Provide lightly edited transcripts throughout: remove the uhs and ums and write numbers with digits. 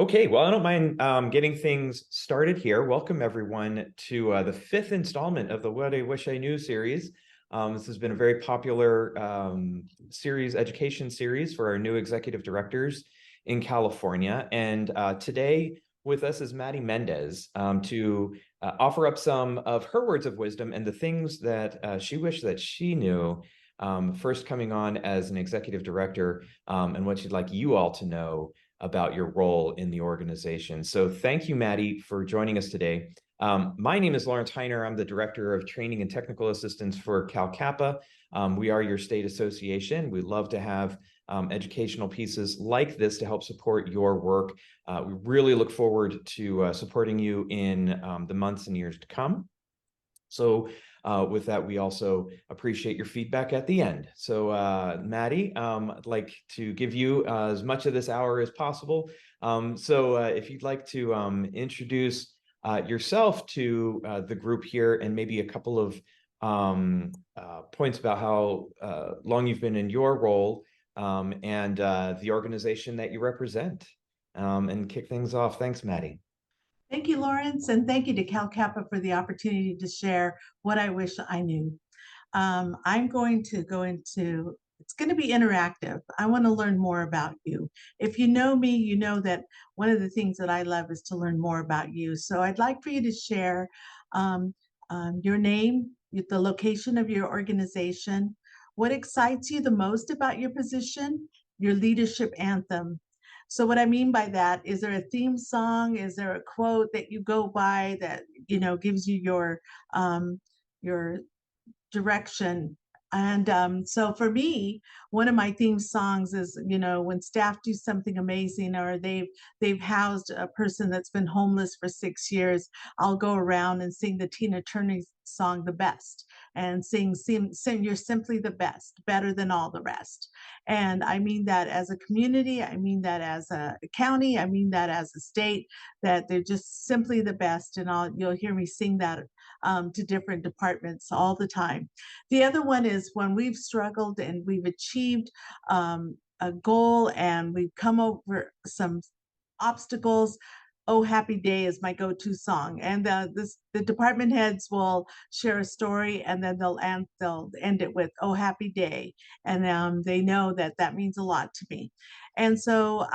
Okay, well, I don't mind getting things started here. Welcome, everyone, to the fifth installment of the What I Wish I Knew series. This has been a very popular education series for our new executive directors in California. And today with us is Mattie Mendez to offer up some of her words of wisdom and the things that she wished that she knew first coming on as an executive director and what she'd like you all to know about your role in the organization. So thank you, Mattie, for joining us today. My name is Lawrence Heiner. I'm the Director of Training and Technical Assistance for Cal Kappa. We are your state association. We love to have educational pieces like this to help support your work. We really look forward to supporting you in the months and years to come. So with that, we also appreciate your feedback at the end. So Mattie, I'd like to give you as much of this hour as possible. So if you'd like to introduce yourself to the group here and maybe a couple of points about how long you've been in your role and the organization that you represent and kick things off. Thanks, Mattie. Thank you, Lawrence, and thank you to Cal Kappa for the opportunity to share what I wish I knew. I'm going to go into, it's going to be interactive. I want to learn more about you. If you know me, you know that one of the things that I love is to learn more about you. So I'd like for you to share um, your name, the location of your organization, what excites you the most about your position, your leadership anthem. So what I mean by that, is there a theme song? Is there a quote that you go by that, gives you your direction? And so for me, one of my theme songs is, when staff do something amazing or they've housed a person that's been homeless for 6 years, I'll go around and sing the Tina Turner song, The Best, and sing You're Simply the Best, better than all the rest. And I mean that as a community, I mean that as a county, I mean that as a state, that they're just simply the best. And you'll hear me sing that to different departments all the time. The other one is when we've struggled and we've achieved a goal and we've come over some obstacles. Oh Happy Day is my go-to song, and the department heads will share a story, and then they'll end it with Oh Happy Day, and they know that that means a lot to me. And so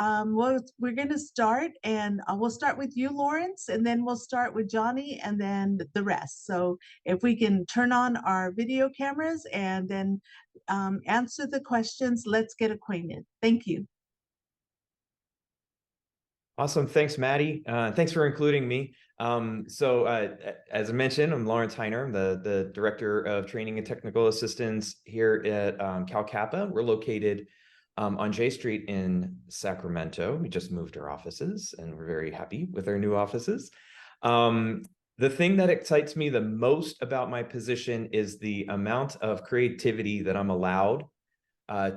we're going to start, and we'll start with you, Lawrence, and then we'll start with Johnny, and then the rest. So if we can turn on our video cameras and then answer the questions, let's get acquainted. Thank you. Awesome. Thanks, Mattie. Thanks for including me. As I mentioned, I'm Lawrence Heiner. I'm the Director of Training and Technical Assistance here at Cal Kappa. We're located on J Street in Sacramento. We just moved our offices and we're very happy with our new offices. The thing that excites me the most about my position is the amount of creativity that I'm allowed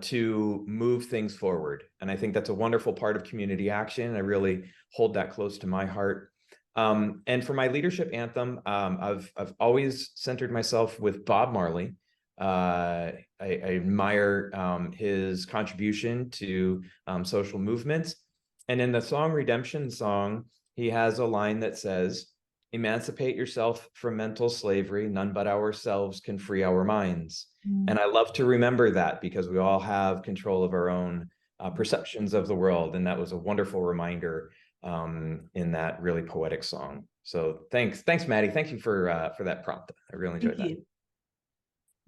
to move things forward. And I think that's a wonderful part of community action. I really hold that close to my heart. And for my leadership anthem, I've always centered myself with Bob Marley. I admire his contribution to social movements. And in the song Redemption Song, he has a line that says, "Emancipate yourself from mental slavery. None but ourselves can free our minds." Mm. And I love to remember that because we all have control of our own perceptions of the world. And that was a wonderful reminder in that really poetic song. So thanks, Mattie. Thank you for that prompt. I really enjoyed Thank you.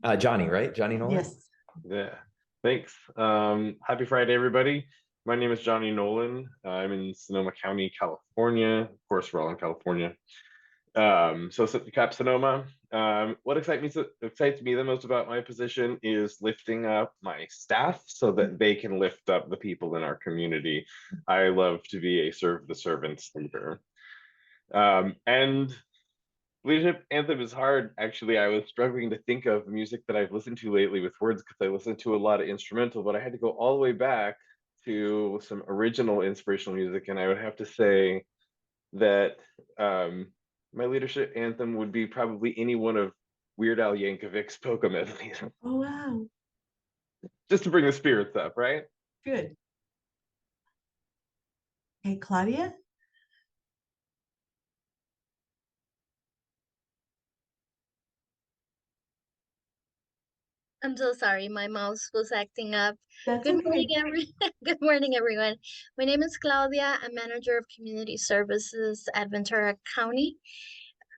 that. Johnny, right? Johnny Nolan? Yes. Yeah, thanks. Happy Friday, everybody. My name is Johnny Nolan. I'm in Sonoma County, California. Of course, we're all in California. So Cap Sonoma. What excites me the most about my position is lifting up my staff so that they can lift up the people in our community. I love to be a serve the servants leader. And leadership anthem is hard. Actually, I was struggling to think of music that I've listened to lately with words because I listened to a lot of instrumental, but I had to go all the way back to some original inspirational music, and I would have to say that my leadership anthem would be probably any one of Weird Al Yankovic's polka medleys, Oh, wow. just to bring the spirits up, right? Good. Okay, Claudia? I'm so sorry, my mouse was acting up. That's Good morning, okay. Good morning, everyone. My name is Claudia. I'm manager of community services at Ventura County,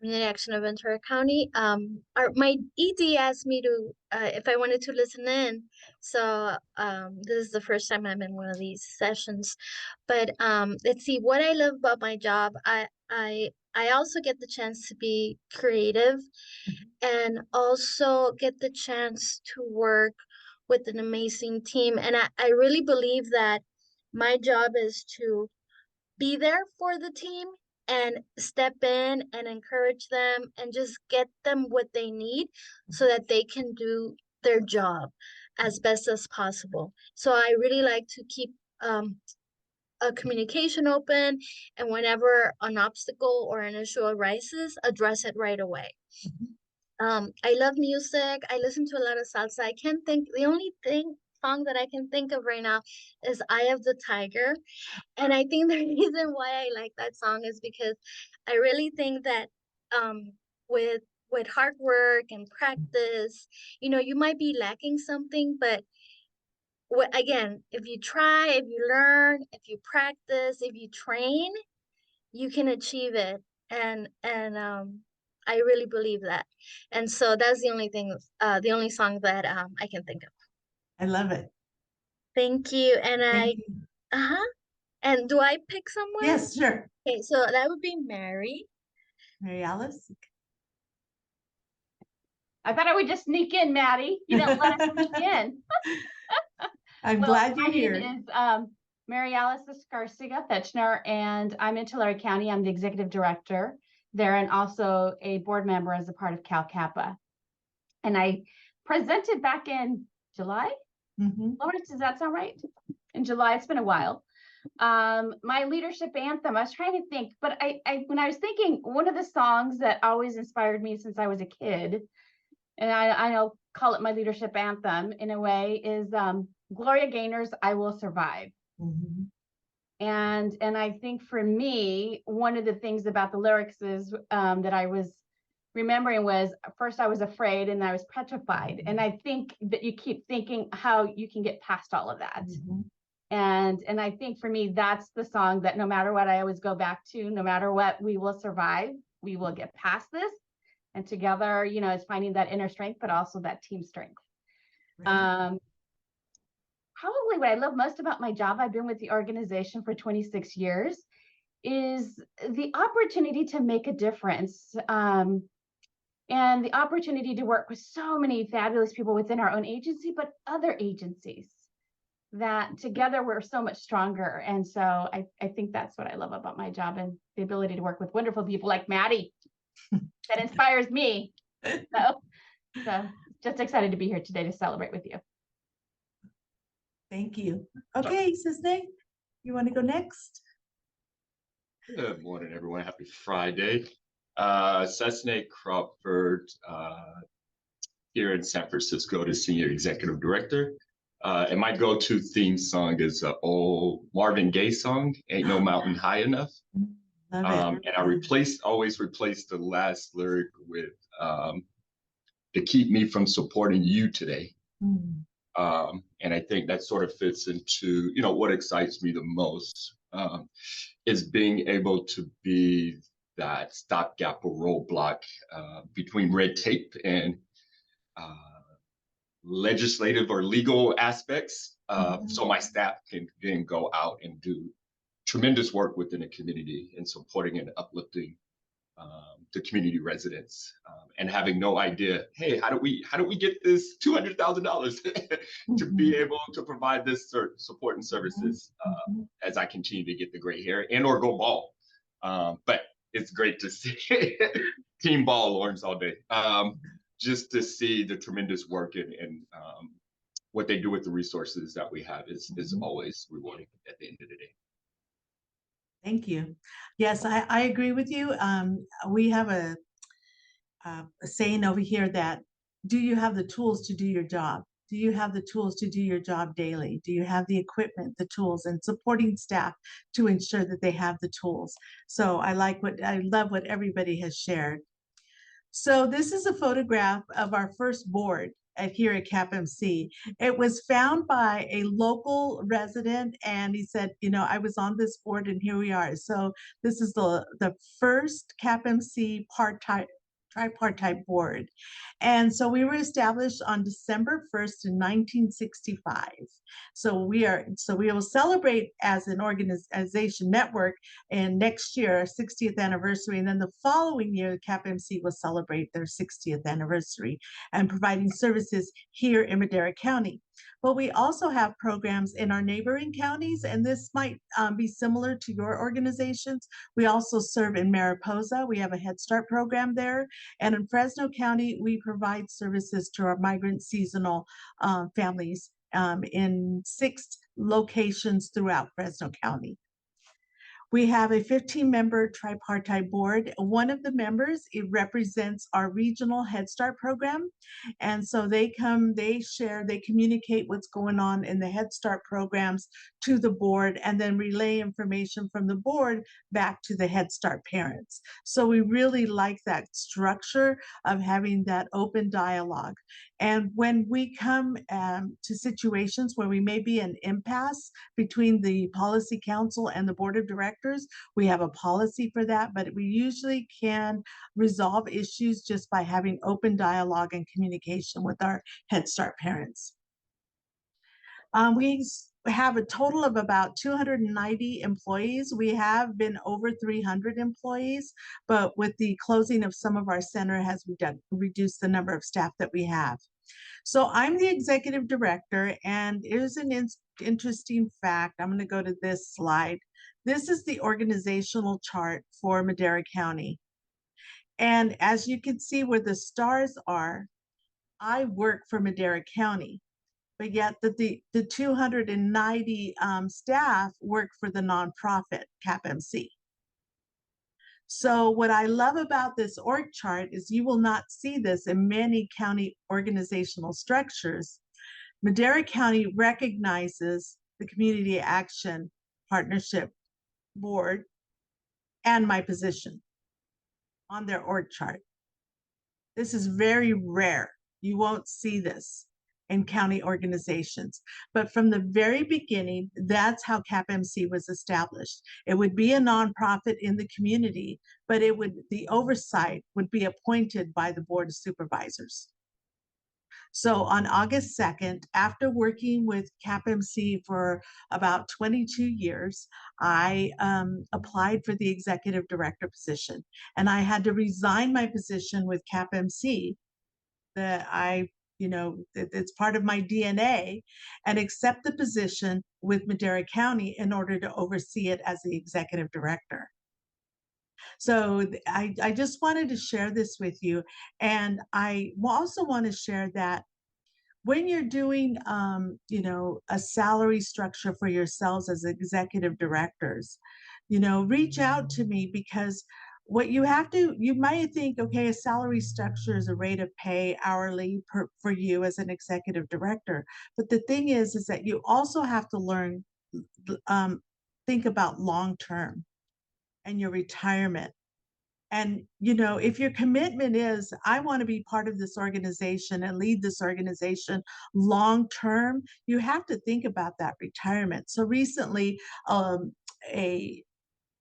Community Action of Ventura County. My ED asked me to if I wanted to listen in. So this is the first time I'm in one of these sessions. But let's see what I love about my job. I also get the chance to be creative and also get the chance to work with an amazing team. And I really believe that my job is to be there for the team and step in and encourage them and just get them what they need so that they can do their job as best as possible. So I really like to keep a communication open, and whenever an obstacle or an issue arises, address it right away. I love music. I listen to a lot of salsa. I can't think, the only song that I can think of right now is Eye of the Tiger. And I think the reason why I like that song is because I really think that um with with hard work and practice, you might be lacking something, but again, if you try, if you learn, if you practice, if you train, you can achieve it. And I really believe that. And so that's the only song that I can think of. I love it. Thank you. And Thank you. uh-huh. And do I pick someone? Yes, sure. Okay, so that would be Mary. Mary Alice? I thought I would just sneak in, Mattie. You didn't let us sneak in. I'm Well, glad you're my here. name is Mary Alice Escarciga-Fechner, and I'm in Tulare County. I'm the executive director there and also a board member as a part of Cal Kappa. And I presented back in July. Lawrence, does that sound right? In July, it's been a while. My leadership anthem, I was trying to think, but when I was thinking, one of the songs that always inspired me since I was a kid, and I'll call it my leadership anthem in a way, is Gloria Gaynor's I Will Survive. And I think for me, one of the things about the lyrics is that I was remembering was, first I was afraid and I was petrified. And I think that you keep thinking how you can get past all of that. And I think for me, that's the song that no matter what, I always go back to. No matter what, we will survive. We will get past this. And together, it's finding that inner strength, but also that team strength. Probably what I love most about my job, I've been with the organization for 26 years, is the opportunity to make a difference. And the opportunity to work with so many fabulous people within our own agency, but other agencies, that together we're so much stronger. And so I think that's what I love about my job, and the ability to work with wonderful people like Mattie. That inspires me. So just excited to be here today to celebrate with you. Thank you. Okay, Cisne, you want to go next? Good morning, everyone. Happy Friday. Cisne Crawford, here in San Francisco, the Senior Executive Director. And my go-to theme song is an old Marvin Gaye song, Ain't No Mountain High Enough. And I always replace the last lyric with to keep me from supporting you today. And I think that sort of fits into, what excites me the most is being able to be that stopgap or roadblock between red tape and legislative or legal aspects. So my staff can then go out and do tremendous work within the community and supporting and uplifting the community residents, and having no idea, hey, how do we get this $200,000 to be able to provide this support and services as I continue to get the gray hair and or go bald. But it's great to see team ball Lawrence all day. Just to see the tremendous work and what they do with the resources that we have is always rewarding at the end of the day. Thank you. Yes, I agree with you. We have a saying over here that, do you have the tools to do your job? Do you have the tools to do your job daily? Do you have the equipment, the tools, and supporting staff to ensure that they have the tools? So I love what everybody has shared. So this is a photograph of our first board here at CAPMC. It was found by a local resident, and he said, I was on this board and here we are. So this is the first CAPMC tripartite board. And so we were established on December 1st in 1965. So we will celebrate as an organization network, and next year, our 60th anniversary. And then the following year, CAPMC will celebrate their 60th anniversary and providing services here in Madera County. But we also have programs in our neighboring counties, and this might be similar to your organizations. We also serve in Mariposa. We have a Head Start program there. And in Fresno County, we provide services to our migrant seasonal families in 6 locations throughout Fresno County. We have a 15-member tripartite board. One of the members, it represents our regional Head Start program. And so they come, they share, they communicate what's going on in the Head Start programs to the board, and then relay information from the board back to the Head Start parents. So we really like that structure of having that open dialogue. And when we come to situations where we may be an impasse between the policy council and the board of directors, we have a policy for that, but we usually can resolve issues just by having open dialogue and communication with our Head Start parents. We have a total of about 290 employees. We have been over 300 employees, but with the closing of some of our center has reduced the number of staff that we have. So I'm the executive director, and here's an interesting fact. I'm going to go to this slide. This is the organizational chart for Madera County. And as you can see where the stars are, I work for Madera County, but yet the 290 staff work for the nonprofit CAPMC. So what I love about this org chart is you will not see this in many county organizational structures. Madera County recognizes the Community Action Partnership Board and my position on their org chart. This is very rare. You won't see this in county organizations. But from the very beginning, that's how CAPMC was established. It would be a nonprofit in the community, but the oversight would be appointed by the Board of Supervisors. So on August 2nd, after working with CAPMC for about 22 years, I applied for the executive director position. And I had to resign my position with CAPMC that it's part of my DNA, and accept the position with Madera County in order to oversee it as the executive director. So I just wanted to share this with you. And I also want to share that when you're doing, a salary structure for yourselves as executive directors, reach out to me, because what you might think, okay, a salary structure is a rate of pay hourly for you as an executive director. But the thing is that you also have to learn, think about long-term and your retirement. And, if your commitment is, I want to be part of this organization and lead this organization long-term, you have to think about that retirement. So recently, a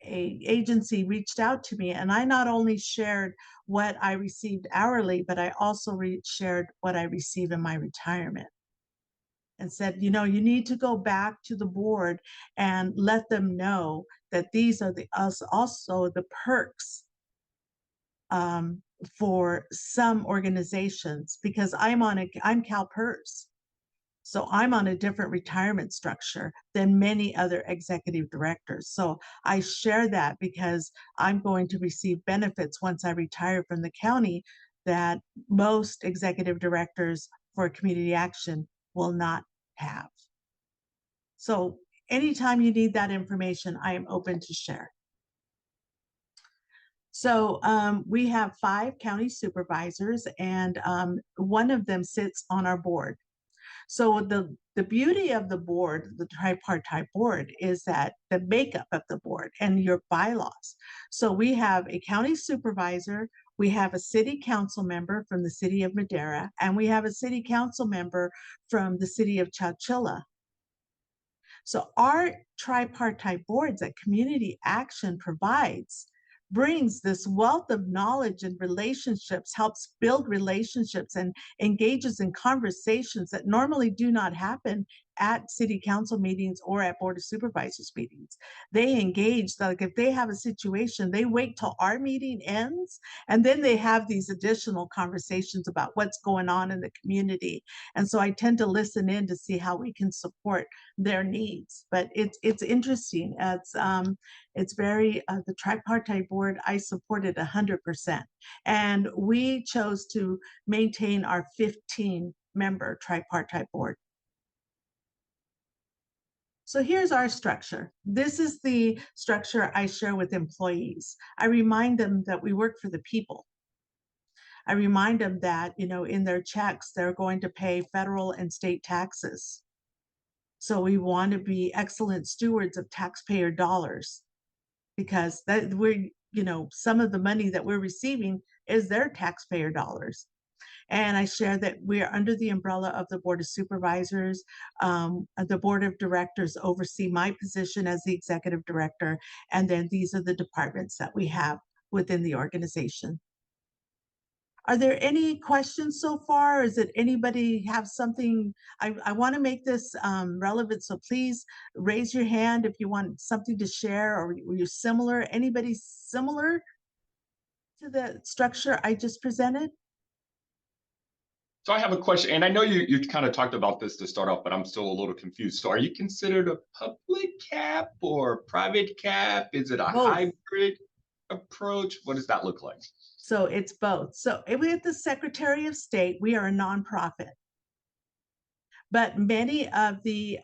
agency reached out to me, and I not only shared what I received hourly, but I also shared what I receive in my retirement, and said, you need to go back to the board and let them know that these are also the perks for some organizations, because I'm CalPERS. So I'm on a different retirement structure than many other executive directors. So I share that because I'm going to receive benefits once I retire from the county that most executive directors for community action will not have. So anytime you need that information, I am open to share. So we have 5 county supervisors, and one of them sits on our board. So the beauty of the board, the tripartite board, is that the makeup of the board and your bylaws. So we have a county supervisor, we have a city council member from the city of Madera, and we have a city council member from the city of Chowchilla. So our tripartite boards that Community Action provides brings this wealth of knowledge and relationships, helps build relationships, and engages in conversations that normally do not happen at city council meetings or at board of supervisors meetings. They engage, like if they have a situation, they wait till our meeting ends, and then they have these additional conversations about what's going on in the community. And so I tend to listen in to see how we can support their needs. But it's interesting. It's very the tripartite board. I supported 100%, and we chose to maintain our 15-member tripartite board. So here's our structure. This is the structure I share with employees. I remind them that we work for the people. I remind them that, you know, in their checks, they're going to pay federal and state taxes. So we want to be excellent stewards of taxpayer dollars, because that we're, you know, some of the money that we're receiving is their taxpayer dollars. And I share that we are under the umbrella of the Board of Supervisors. The Board of Directors oversee my position as the Executive Director. And then these are the departments that we have within the organization. Are there any questions so far? Is it anybody have something? I want to make this relevant, so please raise your hand if you want something to share, or you're similar. Anybody similar to the structure I just presented? So I have a question, and I know you kind of talked about this to start off, but I'm still a little confused. So are you considered a public cap or private cap? Is it a Both. hybrid approach? What does that look like? So it's both. So with the Secretary of State, we are a nonprofit. But many of the,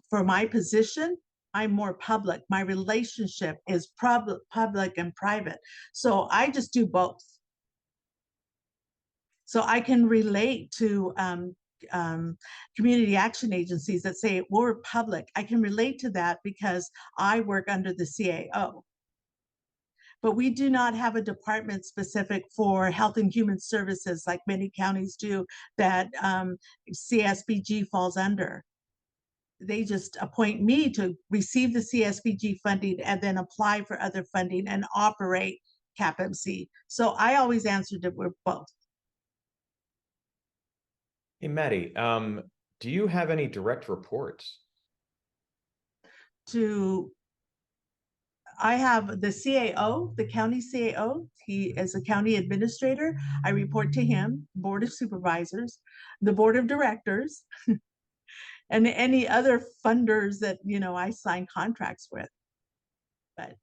for my position, I'm more public. My relationship is public and private. So I just do both. So I can relate to community action agencies that say we're public. I can relate to that because I work under the CAO. But we do not have a department specific for health and human services like many counties do that CSBG falls under. They just appoint me to receive the CSBG funding and then apply for other funding and operate CAPMC. So I always answered that we're both. Hey, Mattie, do you have any direct reports? I have the CAO, the county CAO. He is a county administrator. I report to him, Board of Supervisors, the Board of Directors, and any other funders that, you know, I sign contracts with. But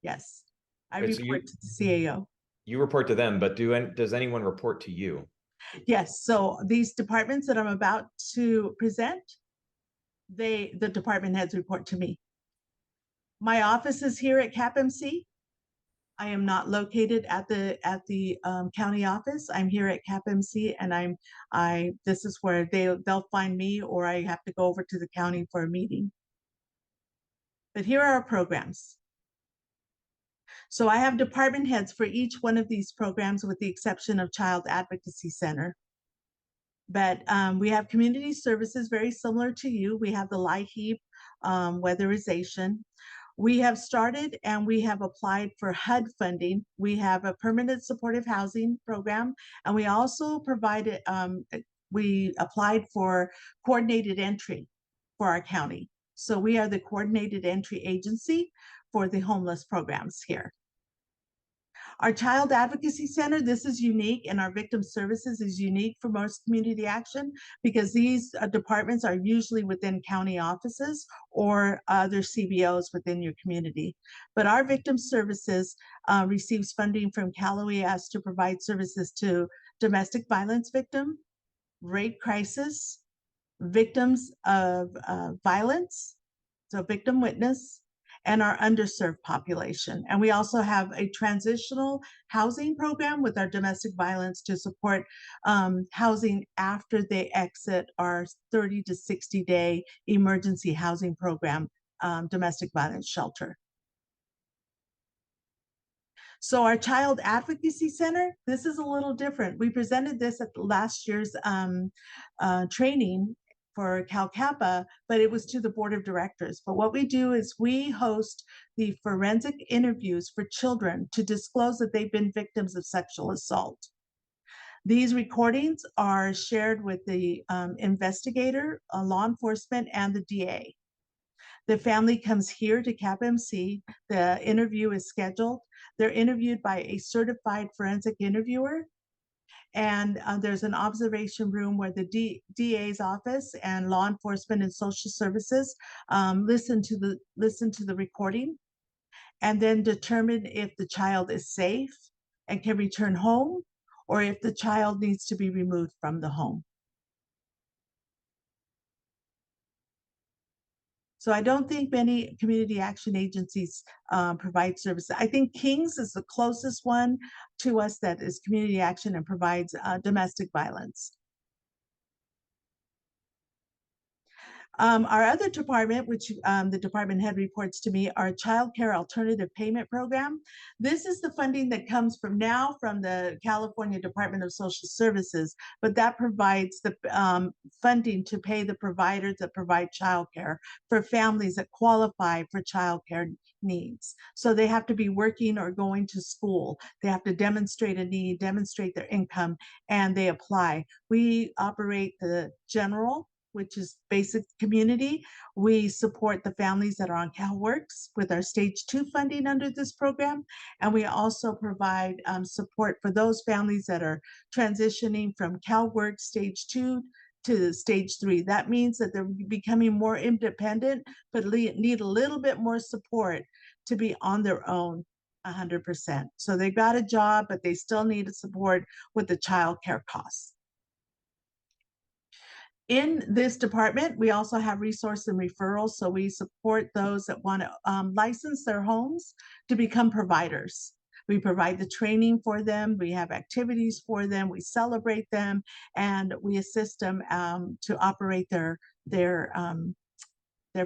yes, I Wait, so report to the CAO. You report to them, but does anyone report to you? Yes, so these departments that I'm about to present, the department heads report to me. My office is here at CAPMC. I am not located at the county office. I'm here at CAPMC, and this is where they'll find me, or I have to go over to the county for a meeting. But here are our programs. So I have department heads for each one of these programs, with the exception of Child Advocacy Center. But we have community services very similar to you. We have the LIHEAP weatherization. We have started and we have applied for HUD funding. We have a permanent supportive housing program, and we also provided, we applied for coordinated entry for our county. So we are the coordinated entry agency for the homeless programs here. Our Child Advocacy Center, this is unique, and our victim services is unique for most community action, because these departments are usually within county offices or other CBOs within your community. But our victim services receives funding from Cal OES to provide services to domestic violence victim, rape crisis, victims of violence, so victim witness, and our underserved population. And we also have a transitional housing program with our domestic violence to support housing after they exit our 30 to 60 day emergency housing program, domestic violence shelter. So our Child Advocacy Center, this is a little different. We presented this at last year's training for Cal Kappa, but it was to the board of directors. But what we do is we host the forensic interviews for children to disclose that they've been victims of sexual assault. These recordings are shared with the investigator, law enforcement, and the DA. The family comes here to CAPMC. The interview is scheduled. They're interviewed by a certified forensic interviewer. And there's an observation room where the DA's office and law enforcement and social services listen to the recording and then determine if the child is safe and can return home, or if the child needs to be removed from the home. So I don't think many community action agencies provide services. I think King's is the closest one to us that is community action and provides domestic violence. Our other department, which the department head reports to me, our Child Care Alternative Payment Program. This is the funding that comes from the California Department of Social Services, but that provides the funding to pay the providers that provide child care for families that qualify for child care needs. So they have to be working or going to school. They have to demonstrate a need, demonstrate their income, and they apply. We operate the general, which is basic community. We support the families that are on CalWorks with our stage 2 funding under this program. And we also provide support for those families that are transitioning from CalWorks stage 2 to stage 3. That means that they're becoming more independent, but need a little bit more support to be on their own 100%. So they got a job, but they still need support with the child care costs. In this department, we also have resource and referrals. So we support those that want to license their homes to become providers. We provide the training for them. We have activities for them. We celebrate them, and we assist them to operate their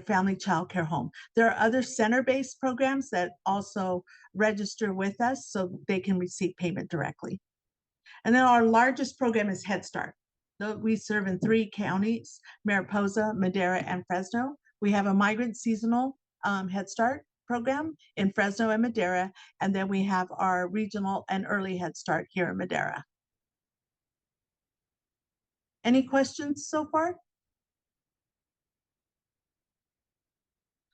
family child care home. There are other center-based programs that also register with us so they can receive payment directly. And then our largest program is Head Start. We serve in 3 counties, Mariposa, Madera, and Fresno. We have a migrant seasonal Head Start program in Fresno and Madera, and then we have our regional and early Head Start here in Madera. Any questions so far?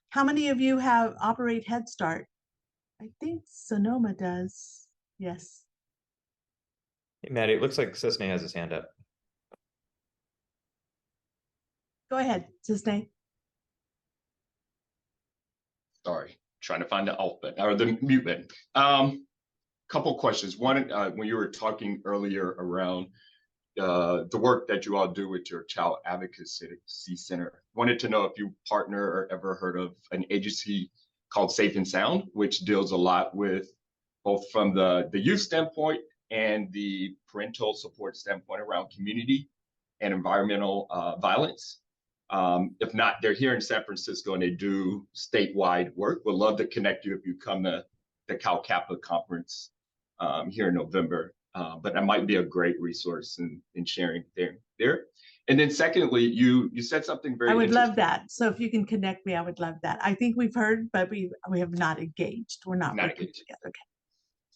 How many of you have operate Head Start? I think Sonoma does. Yes. Hey, Mattie, it looks like Cisne has his hand up. Go ahead, Cisne. Sorry, trying to find the off button or the mute button. Couple questions. One, when you were talking earlier around the work that you all do with your Child Advocacy Center, wanted to know if you partner or ever heard of an agency called Safe and Sound, which deals a lot with both from the youth standpoint and the parental support standpoint around community and environmental violence. If not, they're here in San Francisco and they do statewide work. Would love to connect you if you come to the Cal Kappa conference here in November. But that might be a great resource in sharing there. And then secondly, you said something very I would love that. So if you can connect me, I would love that. I think we've heard, but we have not engaged. We're not working together. Okay.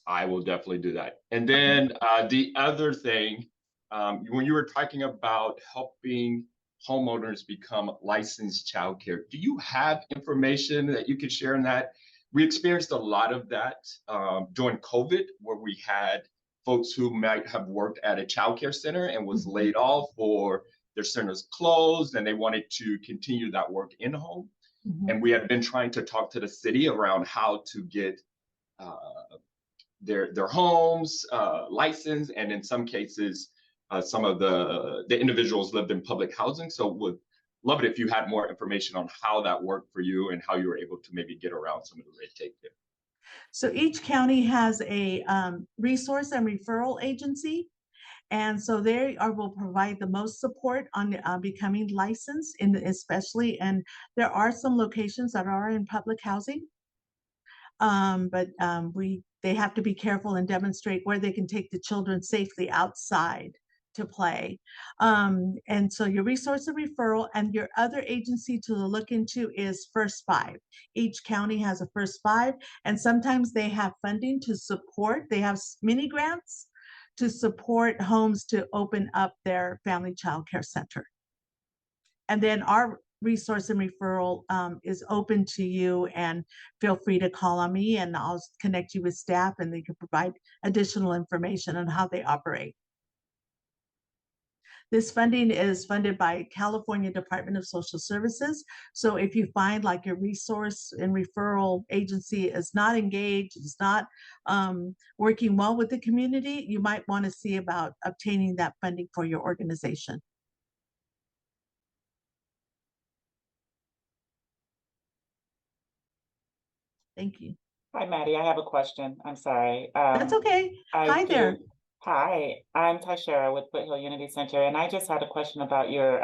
I will definitely do that. And then the other thing, when you were talking about helping homeowners become licensed childcare, do you have information that you could share on that? We experienced a lot of that during COVID, where we had folks who might have worked at a childcare center and was laid off, or their centers closed and they wanted to continue that work in home. And we had been trying to talk to the city around how to get their homes licensed, and in some cases, some of the individuals lived in public housing. So would love it if you had more information on how that worked for you and how you were able to maybe get around some of the red tape there. So each county has a resource and referral agency. And so they will provide the most support on becoming licensed, especially, and there are some locations that are in public housing. But they have to be careful and demonstrate where they can take the children safely outside to play. And so your resource and referral, and your other agency to look into is First Five. Each county has a First Five, and sometimes they have funding to support. They have mini grants to support homes to open up their family child care center. And then our resource and referral is open to you, and feel free to call on me and I'll connect you with staff and they can provide additional information on how they operate. This funding is funded by California Department of Social Services. So if you find like your resource and referral agency is not engaged, is not working well with the community, you might want to see about obtaining that funding for your organization. Thank you. Hi, Mattie. I have a question. I'm sorry. That's okay. Hi there. Hi, I'm Tashera with Foothill Unity Center, and I just had a question about your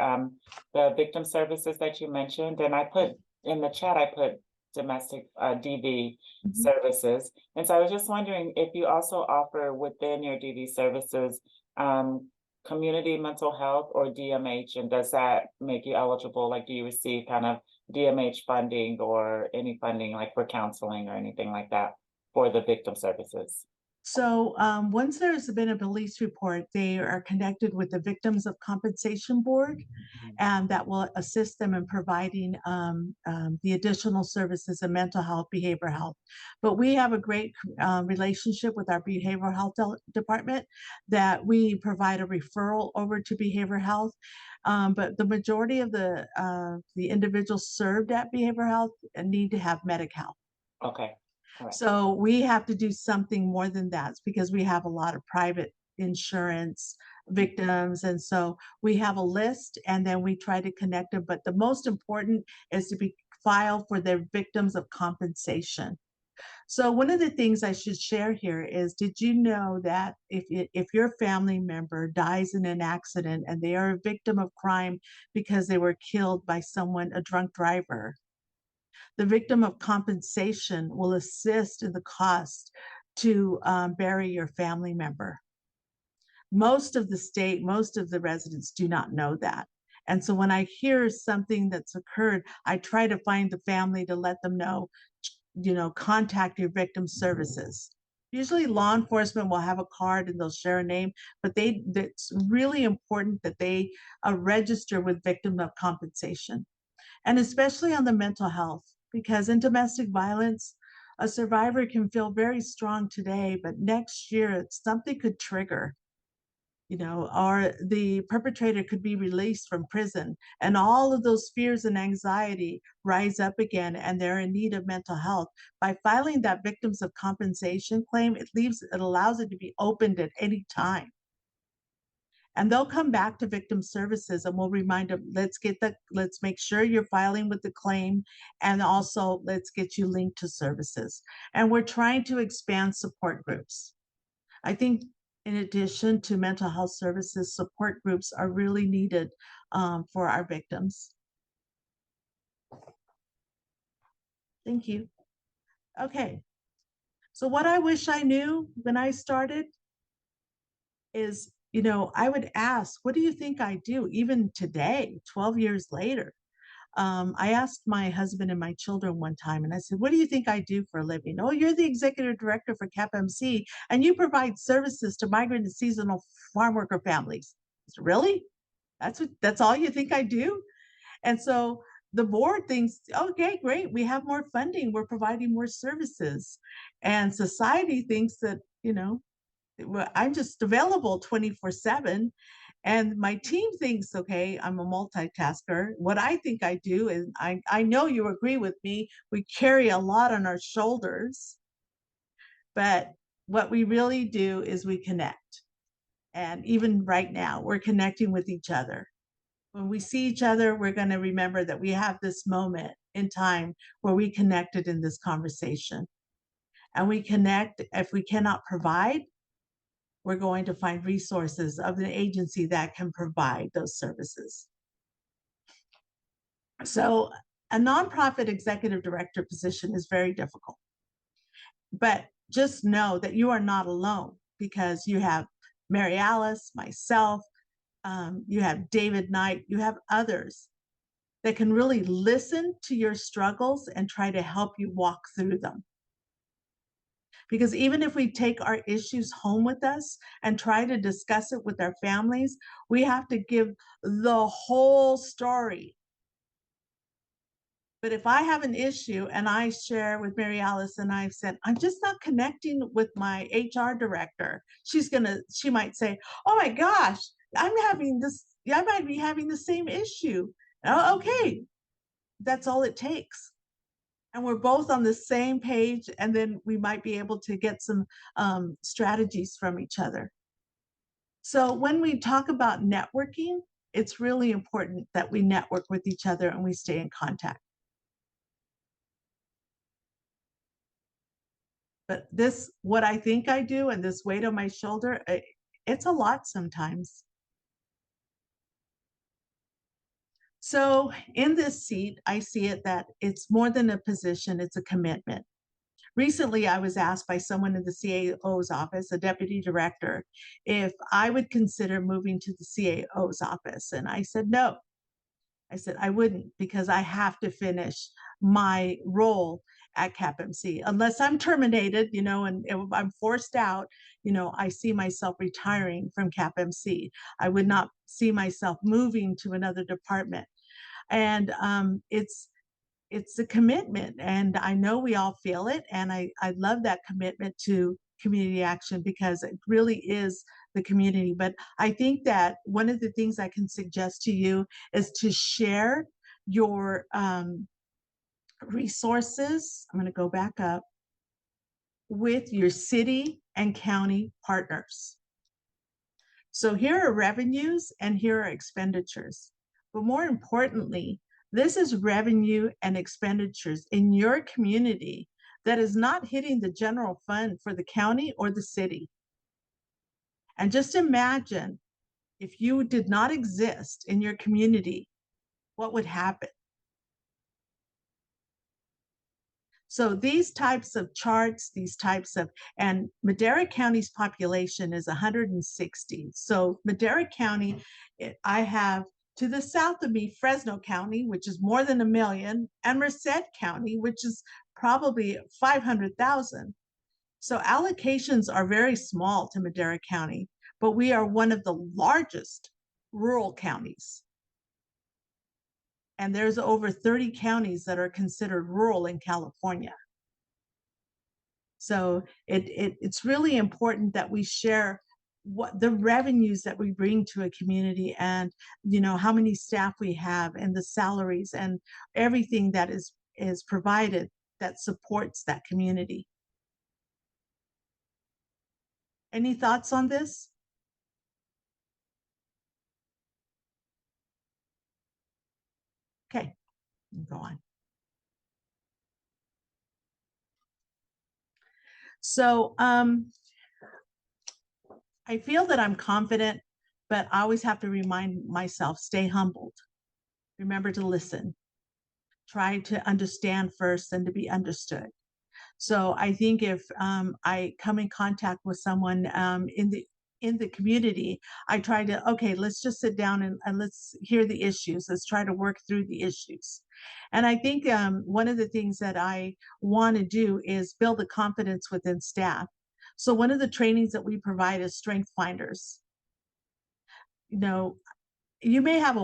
the victim services that you mentioned. And I put in the chat, I put domestic DV services. And so I was just wondering if you also offer within your DV services community mental health or DMH, and does that make you eligible? Like, do you receive kind of DMH funding or any funding like for counseling or anything like that for the victim services? So once there's been a police report, they are connected with the Victims of Compensation Board, and that will assist them in providing the additional services in mental health, behavioral health. But we have a great relationship with our behavioral health department that we provide a referral over to behavioral health. But the majority of the individuals served at behavioral health need to have Medi-Cal. Okay. Right. So we have to do something more than that because we have a lot of private insurance victims. And so we have a list and then we try to connect them. But the most important is to be filed for their victims of compensation. So one of the things I should share here is, did you know that if your family member dies in an accident and they are a victim of crime because they were killed by someone, a drunk driver, the victim of compensation will assist in the cost to bury your family member. Most of the residents do not know that. And so when I hear something that's occurred, I try to find the family to let them know, contact your victim services. Usually law enforcement will have a card and they'll share a name, but it's really important that they register with victim of compensation. And especially on the mental health, because in domestic violence, a survivor can feel very strong today, but next year something could trigger, or the perpetrator could be released from prison, and all of those fears and anxiety rise up again, and they're in need of mental health. By filing that victims of compensation claim, it allows it to be opened at any time. And they'll come back to victim services and we'll remind them, let's make sure you're filing with the claim, and also let's get you linked to services. And we're trying to expand support groups. I think in addition to mental health services, support groups are really needed for our victims. Thank you. Okay. So what I wish I knew when I started is, I would ask, what do you think I do? Even today, 12 years later, I asked my husband and my children one time, and I said, what do you think I do for a living? Oh, you're the executive director for CAPMC, and you provide services to migrant and seasonal farm worker families. I said, really? That's all you think I do? And so the board thinks, okay, great, we have more funding, we're providing more services. And society thinks that, I'm just available 24/7. And my team thinks, okay, I'm a multitasker. What I think I do is, I know you agree with me, we carry a lot on our shoulders. But what we really do is we connect. And even right now, we're connecting with each other. When we see each other, we're going to remember that we have this moment in time where we connected in this conversation. And we connect, if we cannot provide, we're going to find resources of an agency that can provide those services. So a nonprofit executive director position is very difficult. But just know that you are not alone, because you have Mary Alice, myself, you have David Knight, you have others that can really listen to your struggles and try to help you walk through them. Because even if we take our issues home with us and try to discuss it with our families, we have to give the whole story. But if I have an issue and I share with Mary Alice and I've said, I'm just not connecting with my HR director, she might say, oh my gosh, I might be having the same issue. Oh, okay, that's all it takes. And we're both on the same page, and then we might be able to get some strategies from each other. So when we talk about networking, it's really important that we network with each other and we stay in contact. But what I think I do, and this weight on my shoulder, it's a lot sometimes. So in this seat, I see it that it's more than a position, it's a commitment. Recently, I was asked by someone in the CAO's office, a deputy director, if I would consider moving to the CAO's office. And I said, no. I said, I wouldn't, because I have to finish my role at CAPMC. Unless I'm terminated, and if I'm forced out, I see myself retiring from CAPMC. I would not see myself moving to another department. And it's a commitment, and I know we all feel it. And I love that commitment to community action, because it really is the community. But I think that one of the things I can suggest to you is to share your resources. I'm going to go back up, with your city and county partners. So here are revenues and here are expenditures. But more importantly, this is revenue and expenditures in your community that is not hitting the general fund for the county or the city. And just imagine if you did not exist in your community, what would happen? So these types of charts, and Madera County's population is 160. So Madera County, I have to the south of me, Fresno County, which is more than 1 million, and Merced County, which is probably 500,000. So allocations are very small to Madera County, but we are one of the largest rural counties. And there's over 30 counties that are considered rural in California. So it's really important that we share what the revenues that we bring to a community, and how many staff we have, and the salaries, and everything that is provided that supports that community. Any thoughts on this? Okay, go on. So I feel that I'm confident, but I always have to remind myself, stay humbled. Remember to listen. Try to understand first and to be understood. So I think if I come in contact with someone in the community, I try to, okay, let's just sit down and let's hear the issues. Let's try to work through the issues. And I think one of the things that I want to do is build a confidence within staff. So one of the trainings that we provide is strength finders. You may have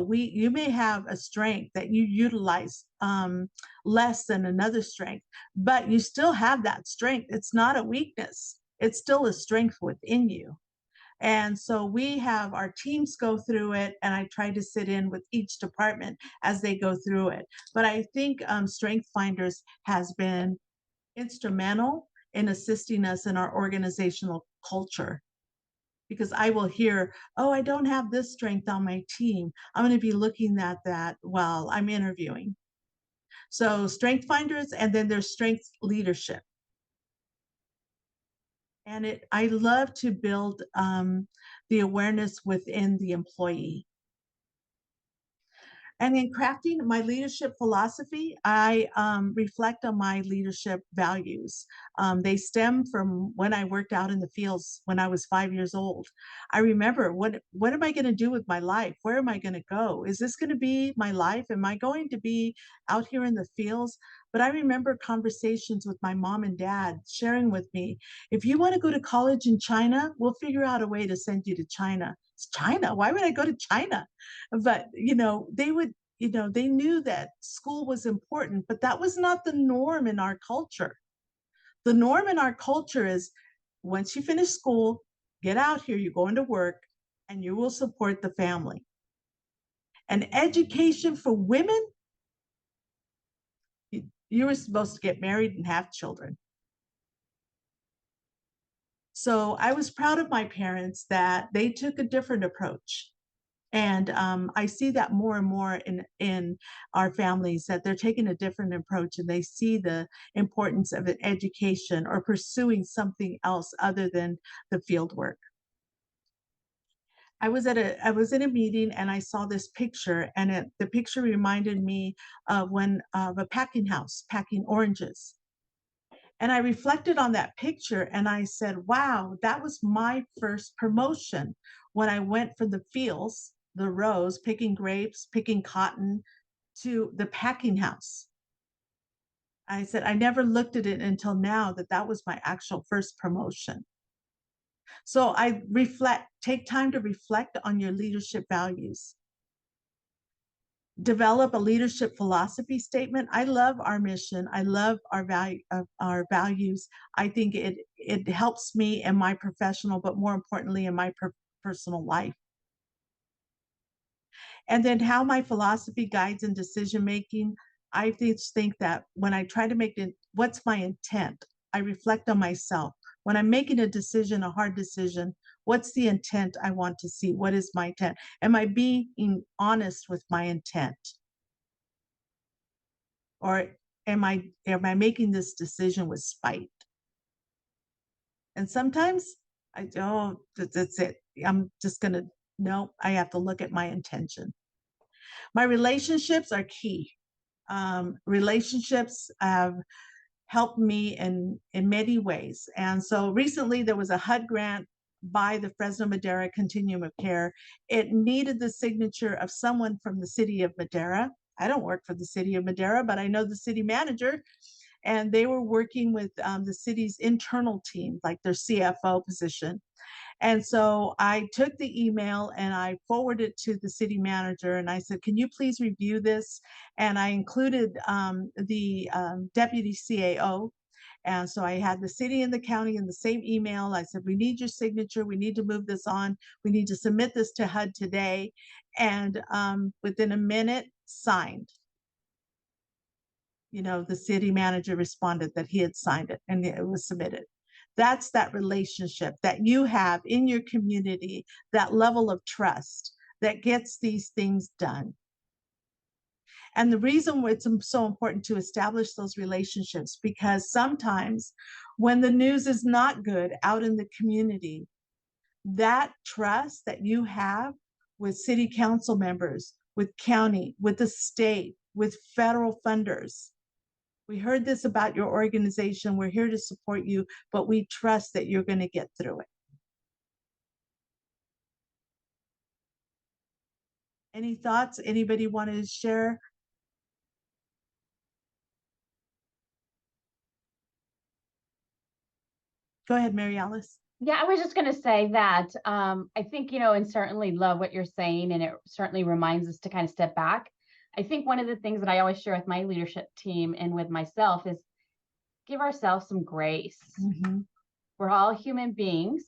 a strength that you utilize less than another strength, but you still have that strength. It's not a weakness. It's still a strength within you. And so we have our teams go through it, and I try to sit in with each department as they go through it. But I think Strength Finders has been instrumental in assisting us in our organizational culture. because I will hear, oh, I don't have this strength on my team. I'm going to be looking at that while I'm interviewing. So strength finders, and then there's strength leadership. And I love to build the awareness within the employee. And in crafting my leadership philosophy, I reflect on my leadership values. They stem from when I worked out in the fields when I was 5 years old. I remember, what am I going to do with my life? Where am I going to go? Is this going to be my life? Am I going to be out here in the fields? But I remember conversations with my mom and dad sharing with me, if you want to go to college in China, we'll figure out a way to send you to China. It's China. Why would I go to China? But, they would, they knew that school was important, but that was not the norm in our culture. The norm in our culture is once you finish school, get out here, you go into work, and you will support the family. And education for women, you were supposed to get married and have children. So I was proud of my parents that they took a different approach. And I see that more and more in our families, that they're taking a different approach and they see the importance of an education or pursuing something else other than the field work. I was in a meeting and I saw this picture, and the picture reminded me of a packing house packing oranges. And I reflected on that picture and I said, wow, that was my first promotion when I went from the fields, the rows, picking grapes, picking cotton, to the packing house. I said, I never looked at it until now that was my actual first promotion. So I take time to reflect on your leadership values. Develop a leadership philosophy statement. I love our mission. I love our values. I think it helps me in my professional, but more importantly in my personal life. And then how my philosophy guides in decision making. I just think that when I try to make it, what's my intent? I reflect on myself. When I'm making a decision, a hard decision, what's the intent I want to see? What is my intent? Am I being honest with my intent? Or am I making this decision with spite? And sometimes that's it. I'm just gonna, no, I have to look at my intention. My relationships are key. Relationships have helped me in many ways. And so recently there was a HUD grant by the Fresno Madera Continuum of Care. It needed the signature of someone from the city of Madera. I don't work for the city of Madera, but I know the city manager, and they were working with the city's internal team, like their CFO position. And so I took the email and I forwarded it to the city manager and I said, can you please review this? And I included the deputy CAO. And so I had the city and the county in the same email. I said, we need your signature. We need to move this on. We need to submit this to HUD today. And within a minute, signed. The city manager responded that he had signed it and it was submitted. That's that relationship that you have in your community, that level of trust that gets these things done. And the reason it's so important to establish those relationships, because sometimes when the news is not good out in the community, that trust that you have with city council members, with county, with the state, with federal funders. We heard this about your organization. We're here to support you, but we trust that you're going to get through it. Any thoughts? Anybody want to share? Go ahead, Mary Alice. Yeah, I was just going to say that I think, and certainly love what you're saying, and it certainly reminds us to kind of step back. I think one of the things that I always share with my leadership team and with myself is give ourselves some grace. Mm-hmm. We're all human beings.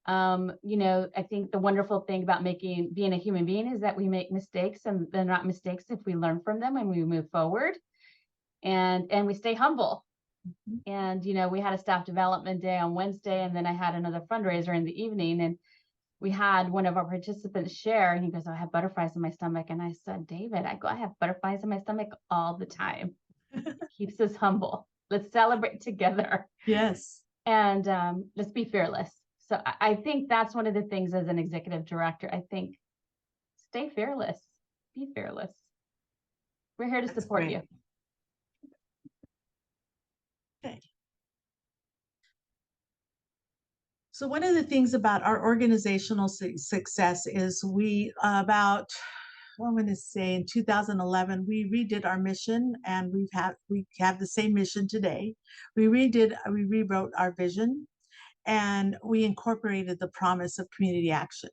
I think the wonderful thing about being a human being is that we make mistakes, and they're not mistakes if we learn from them and we move forward, and we stay humble. And, you know, we had a staff development day on Wednesday, and then I had another fundraiser in the evening. And we had one of our participants share, and he goes, "Oh, I have butterflies in my stomach." And I said, "David," I have butterflies in my stomach all the time. It keeps us humble. Let's celebrate together. Yes. And let's be fearless. So I think that's one of the things as an executive director. I think stay fearless, be fearless. We're here to That's support great. you. Okay. So one of the things about our organizational success is we I'm going to say in 2011, we redid our mission, and we have the same mission today. We rewrote our vision, and we incorporated the promise of community action.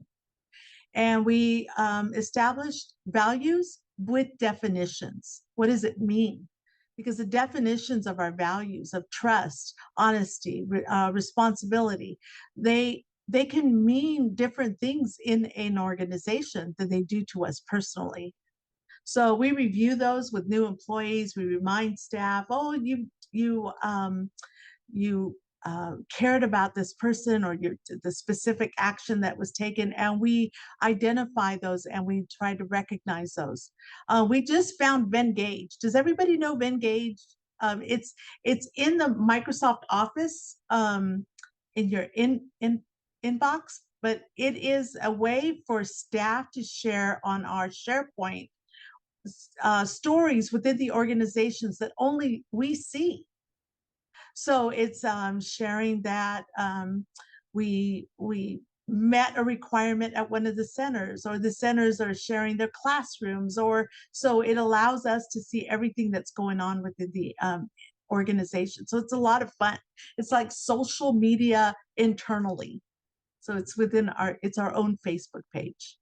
And we established values with definitions. What does it mean? Because the definitions of our values of trust, honesty, responsibility, they can mean different things in an organization than they do to us personally. So we review those with new employees. We remind staff, "Oh, you cared about this person, or the specific action that was taken," and we identify those and we try to recognize those. We just found Vengage. Does everybody know Vengage? It's in the Microsoft Office in your inbox, but it is a way for staff to share on our SharePoint stories within the organizations that only we see. So it's sharing that we met a requirement at one of the centers, or the centers are sharing their classrooms, or so it allows us to see everything that's going on within the organization. So it's a lot of fun. It's like social media internally. So it's it's our own Facebook page.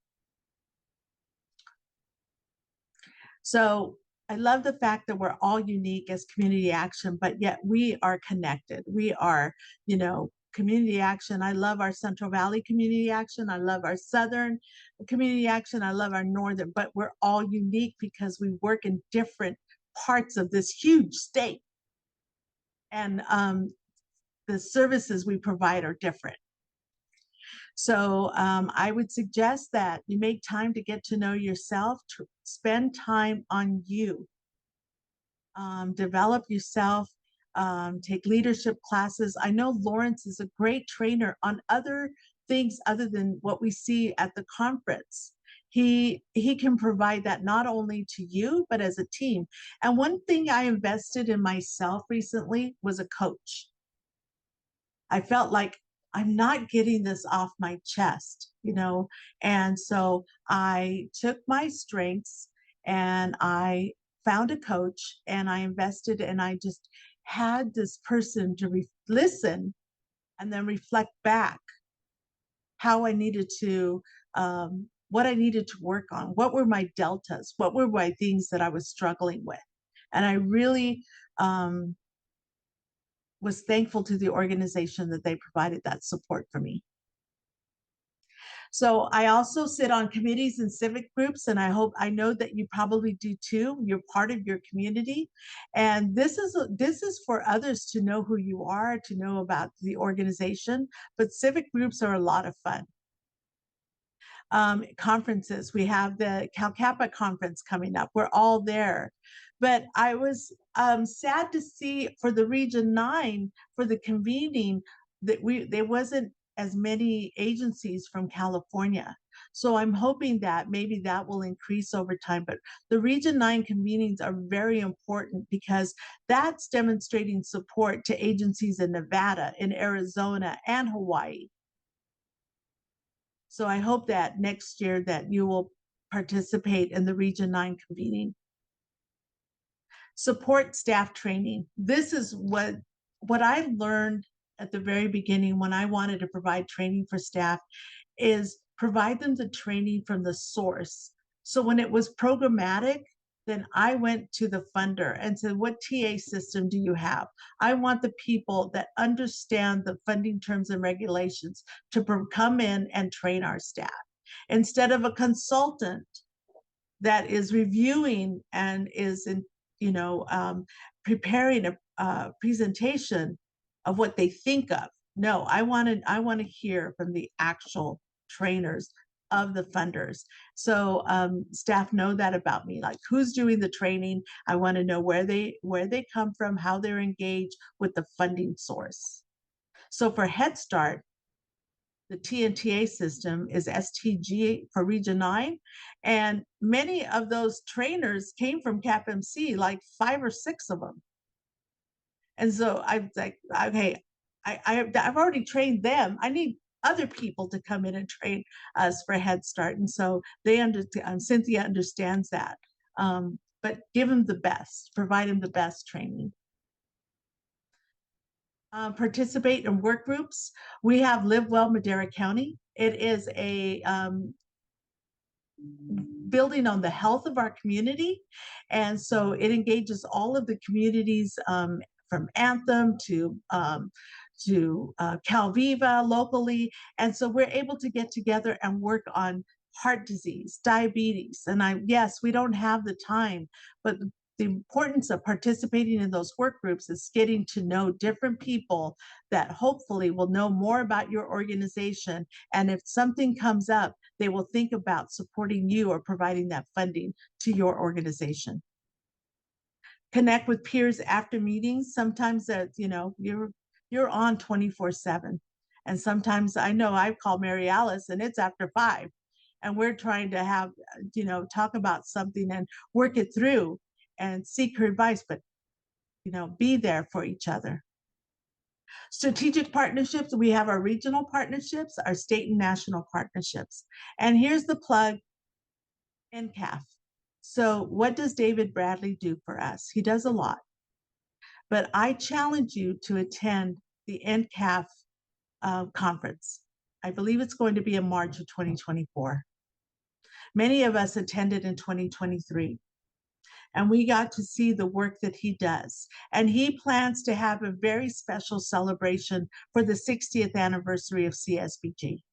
So I love the fact that we're all unique as community action, but yet we are connected. We are, community action. I love our Central Valley community action. I love our Southern community action. I love our Northern, but we're all unique because we work in different parts of this huge state. And the services we provide are different. So I would suggest that you make time to get to know yourself, to spend time on you, develop yourself, take leadership classes. I know Lawrence is a great trainer on other things other than what we see at the conference. He can provide that not only to you, but as a team. And one thing I invested in myself recently was a coach. I felt like I'm not getting this off my chest, and so I took my strengths and I found a coach, and I invested, and I just had this person to listen and then reflect back how I needed to, what I needed to work on, what were my deltas, what were my things that I was struggling with. And I really was thankful to the organization that they provided that support for me. So I also sit on committees and civic groups, and I know that you probably do too. You're part of your community, and this is for others to know who you are, to know about the organization. But civic groups are a lot of fun. Conferences, we have the Cal Kappa conference coming up. We're all there. But I was sad to see for the Region 9, for the convening, that there wasn't as many agencies from California. So I'm hoping that maybe that will increase over time. But the Region 9 convenings are very important because that's demonstrating support to agencies in Nevada, in Arizona, and Hawaii. So I hope that next year that you will participate in the Region 9 convening. Support staff training. This is what I learned at the very beginning when I wanted to provide training for staff, is provide them the training from the source. So when it was programmatic, then I went to the funder and said, "What TA system do you have? I want the people that understand the funding terms and regulations to come in and train our staff, instead of a consultant that is reviewing and is preparing presentation of what they think of. No, I want to hear from the actual trainers of the funders. So staff know that about me, like who's doing the training. I want to know where they come from, how they're engaged with the funding source. So for Head Start, the TNTA system is STG for Region 9. And many of those trainers came from CAPMC, like 5 or 6 of them. And so I'm like, okay, I've already trained them. I need other people to come in and train us for Head Start. And so they Cynthia understands that. But give them the best, provide them the best training. Participate in work groups. We have Live Well Madera County. It is a building on the health of our community. And so it engages all of the communities from Anthem to Calviva locally. And so we're able to get together and work on heart disease, diabetes. And yes, we don't have the time, but the importance of participating in those work groups is getting to know different people that hopefully will know more about your organization. And if something comes up, they will think about supporting you or providing that funding to your organization. Connect with peers after meetings. Sometimes that, you're on 24/7. And sometimes I know I've called Mary Alice and it's after 5. And we're trying to have, talk about something and work it through and seek her advice, but, be there for each other. Strategic partnerships, we have our regional partnerships, our state and national partnerships. And here's the plug, NCAF. So what does David Bradley do for us? He does a lot. But I challenge you to attend the NCAF conference. I believe it's going to be in March of 2024. Many of us attended in 2023. And we got to see the work that he does. And he plans to have a very special celebration for the 60th anniversary of CSBG.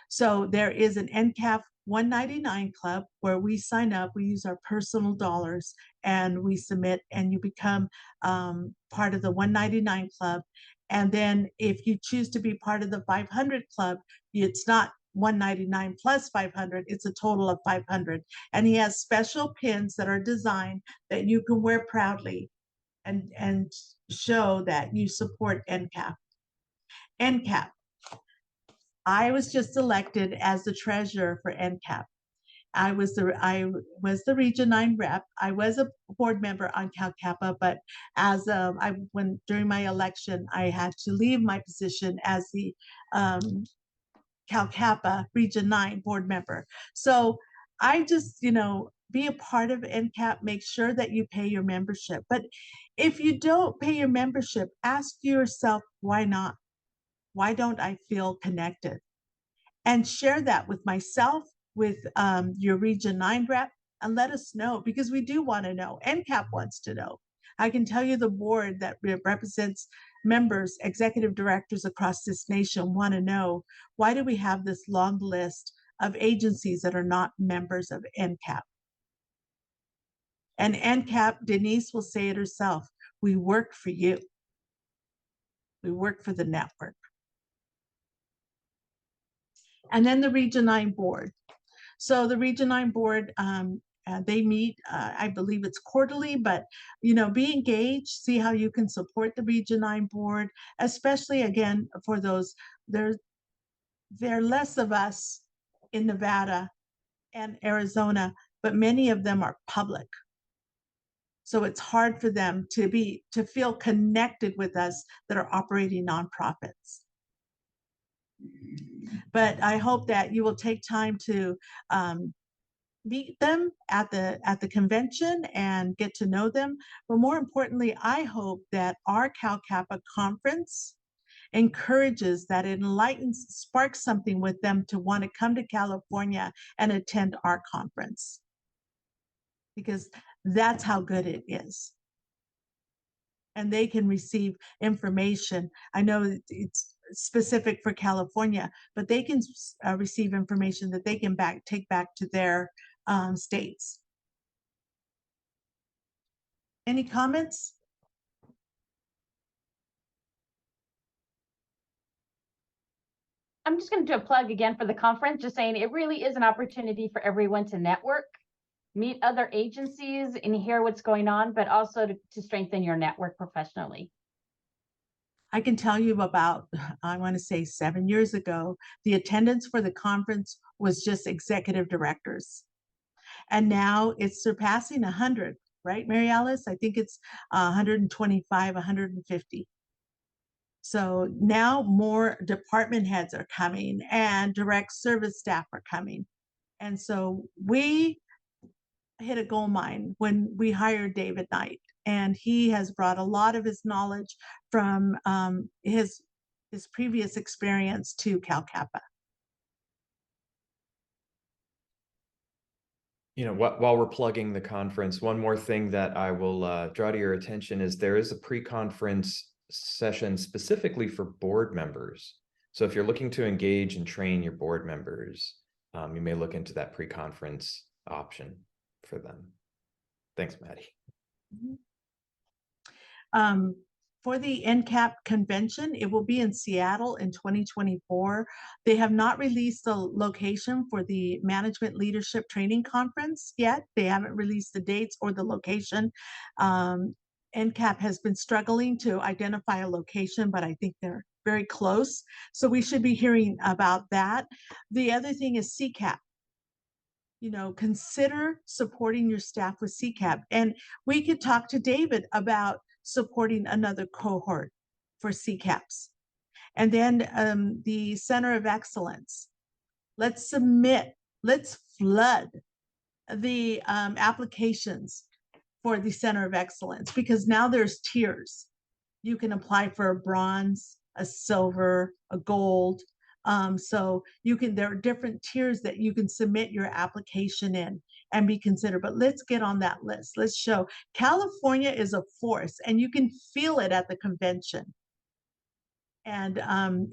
So there is an NCAF 199 club where we sign up, we use our personal dollars and we submit, and you become part of the 199 club. And then if you choose to be part of the 500 club, it's not 199 plus 500, it's a total of 500. And he has special pins that are designed that you can wear proudly and show that you support NCAF. NCAP. I was just elected as the treasurer for NCAP. I was the Region 9 rep. I was a board member on CalCappa, but during my election, I had to leave my position as the CalCappa Region 9 board member. So I just, be a part of NCAP, make sure that you pay your membership. But if you don't pay your membership, ask yourself, why not? Why don't I feel connected? And share that with myself, with your Region 9 rep, and let us know, because we do want to know. NCAP wants to know. I can tell you the board that represents members, executive directors across this nation want to know, why do we have this long list of agencies that are not members of NCAP? And NCAP, Denise will say it herself, we work for you. We work for the network. And then the Region 9 board. So the Region 9 board, they meet, I believe it's quarterly, but, be engaged, see how you can support the Region 9 board, especially again, for those, there are less of us in Nevada and Arizona, but many of them are public. So it's hard for them to feel connected with us that are operating nonprofits. But I hope that you will take time to meet them at the convention and get to know them. But more importantly, I hope that our CalCappa conference encourages, that it enlightens, sparks something with them to want to come to California and attend our conference, because that's how good it is. And they can receive information. I know it's specific for California, but they can receive information that they can take back to their states. Any comments? I'm just going to do a plug again for the conference, just saying it really is an opportunity for everyone to network, meet other agencies and hear what's going on, but also to strengthen your network professionally. I can tell you about, I want to say 7 years ago, the attendance for the conference was just executive directors. And now it's surpassing 100, right, Mary Alice? I think it's 125, 150. So now more department heads are coming and direct service staff are coming. And so we hit a gold mine when we hired David Knight, and he has brought a lot of his knowledge from his previous experience to Cal Kappa. You know, while we're plugging the conference, one more thing that I will draw to your attention is there is a pre-conference session specifically for board members. So if you're looking to engage and train your board members, you may look into that pre-conference option for them. Thanks, Mattie. For the NCAP convention, it will be in Seattle in 2024. They have not released the location for the Management Leadership Training Conference yet. They haven't released the dates or the location. NCAP has been struggling to identify a location, but I think they're very close. So we should be hearing about that. The other thing is CCAP. You know, consider supporting your staff with CCAP. And we could talk to David about supporting another cohort for CCAPs. And then the Center of Excellence. Let's submit, let's flood the applications for the Center of Excellence, because now there's tiers. You can apply for a bronze, a silver, a gold. So you can, there are different tiers that you can submit your application in and be considered. But let's get on that list. Let's show California is a force, and you can feel it at the convention. And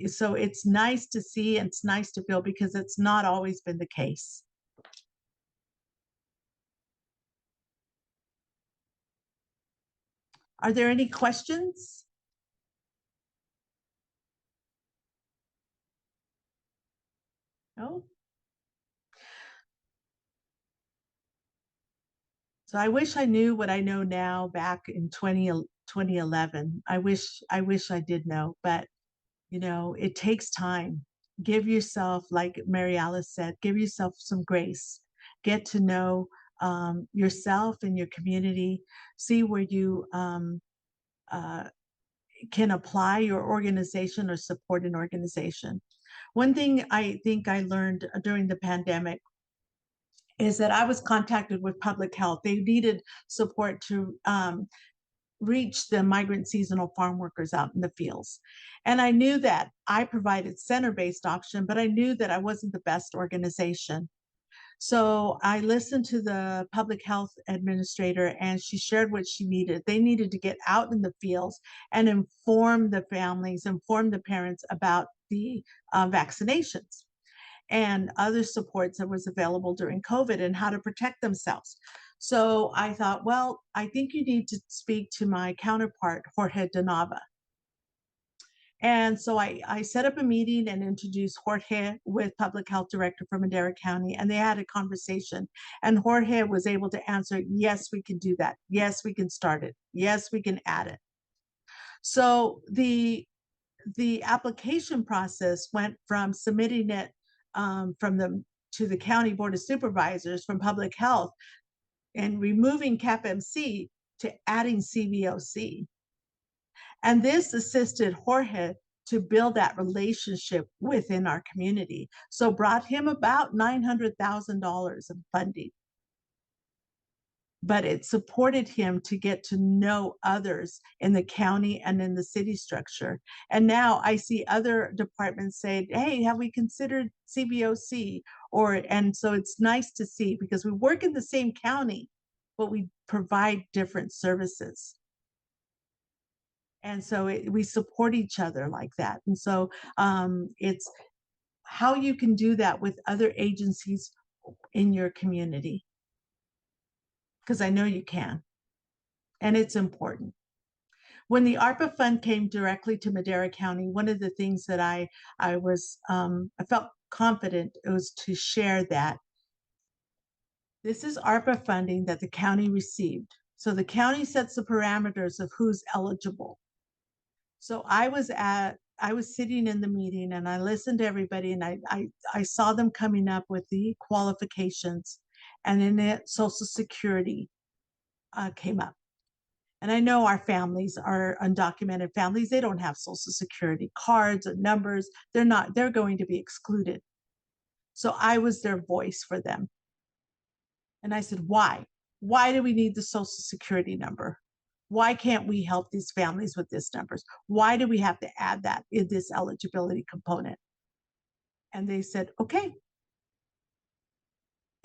so it's nice to see, and it's nice to feel, because it's not always been the case. Are there any questions? No? So I wish I knew what I know now back in 2011. I wish I did know, but you know, it takes time. Give yourself, like Mary Alice said, give yourself some grace. Get to know yourself and your community. See where you can apply your organization or support an organization. One thing I think I learned during the pandemic is that I was contacted with public health. They needed support to reach the migrant seasonal farm workers out in the fields. And I knew that I provided center-based option, but I knew that I wasn't the best organization. So I listened to the public health administrator, and she shared what she needed. They needed to get out in the fields and inform the families, inform the parents about the vaccinations and other supports that was available during COVID and how to protect themselves. So I thought, well, I think you need to speak to my counterpart, Jorge Donava. And so I set up a meeting and introduced Jorge with Public Health Director for Madera County, and they had a conversation. And Jorge was able to answer, yes, we can do that. Yes, we can start it. Yes, we can add it. So the application process went from submitting it to the County Board of Supervisors from Public Health and removing CAPMC to adding CVOC. And this assisted Jorge to build that relationship within our community. So brought him about $900,000 of funding. But it supported him to get to know others in the county and in the city structure. And now I see other departments say, hey, have we considered CVOC? And so it's nice to see, because we work in the same county, but we provide different services. And so we support each other like that. And so it's how you can do that with other agencies in your community, because I know you can. and it's important. When the ARPA fund came directly to Madera County, one of the things that I felt confident it was to share that this is ARPA funding that the county received. So the county sets the parameters of who's eligible. So I was sitting in the meeting and I listened to everybody, and I saw them coming up with the qualifications, and then it Social Security came up. And I know our families are undocumented families. They don't have Social Security cards or numbers. They're going to be excluded. So I was their voice for them. And I said, why? Why do we need the Social Security number? Why can't we help these families with these numbers? Why do we have to add that in this eligibility component? And they said, okay.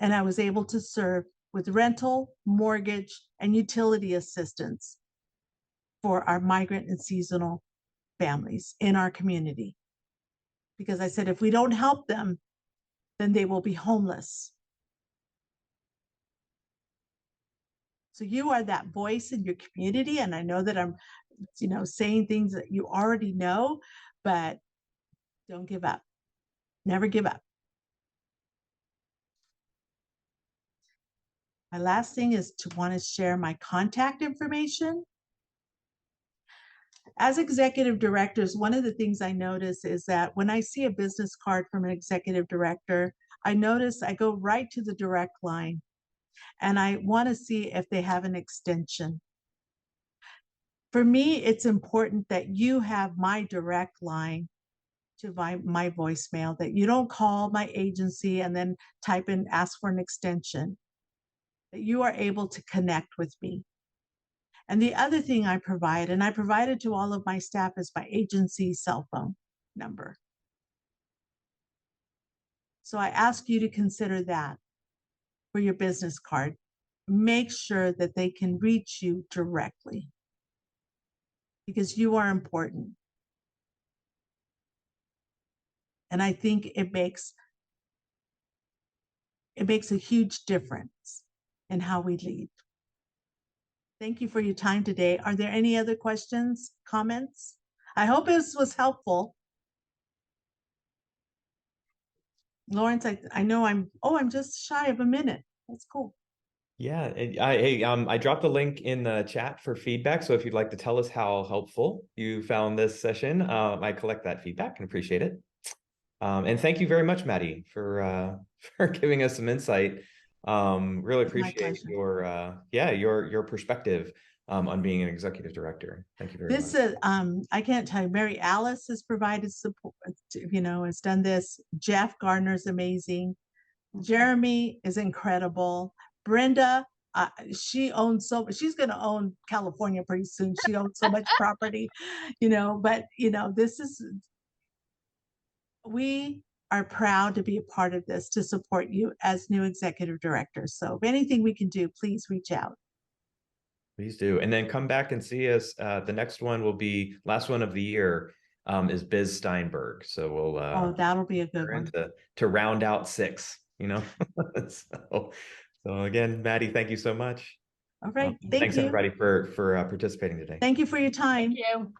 And I was able to serve with rental, mortgage, and utility assistance for our migrant and seasonal families in our community. Because I said, if we don't help them, then they will be homeless. So you are that voice in your community. And I know that I'm, saying things that you already know, but don't give up. Never give up. My last thing is to want to share my contact information. As executive directors, one of the things I notice is that when I see a business card from an executive director, I go right to the direct line and I want to see if they have an extension. For me, it's important that you have my direct line to my voicemail, that you don't call my agency and then type in, ask for an extension, that you are able to connect with me. And the other thing I provide, and I provided to all of my staff, is my agency cell phone number. So I ask you to consider that for your business card. Make sure that they can reach you directly, because you are important. And I think it makes a huge difference in how we lead. Thank you for your time today. Are there any other questions, comments? I hope this was helpful. Lawrence, I know I'm just shy of a minute. That's cool. Yeah, I dropped a link in the chat for feedback. So if you'd like to tell us how helpful you found this session, I collect that feedback and appreciate it. And thank you very much, Mattie, for giving us some insight. Really appreciate your perspective on being an executive director. Thank you very much. I can't tell you, Mary Alice has provided support, has done this. Jeff Gardner's amazing. Jeremy is incredible. Brenda, she's going to own California pretty soon. She owns so much property, but we are proud to be a part of this, to support you as new executive directors. So if anything we can do, please reach out. Please do. And then come back and see us. The next one will be, last one of the year, is Biz Steinberg. So we'll that'll be a good one to round out 6, So again, Mattie, thank you so much. All right. Thanks everybody for participating today. Thank you for your time. Thank you.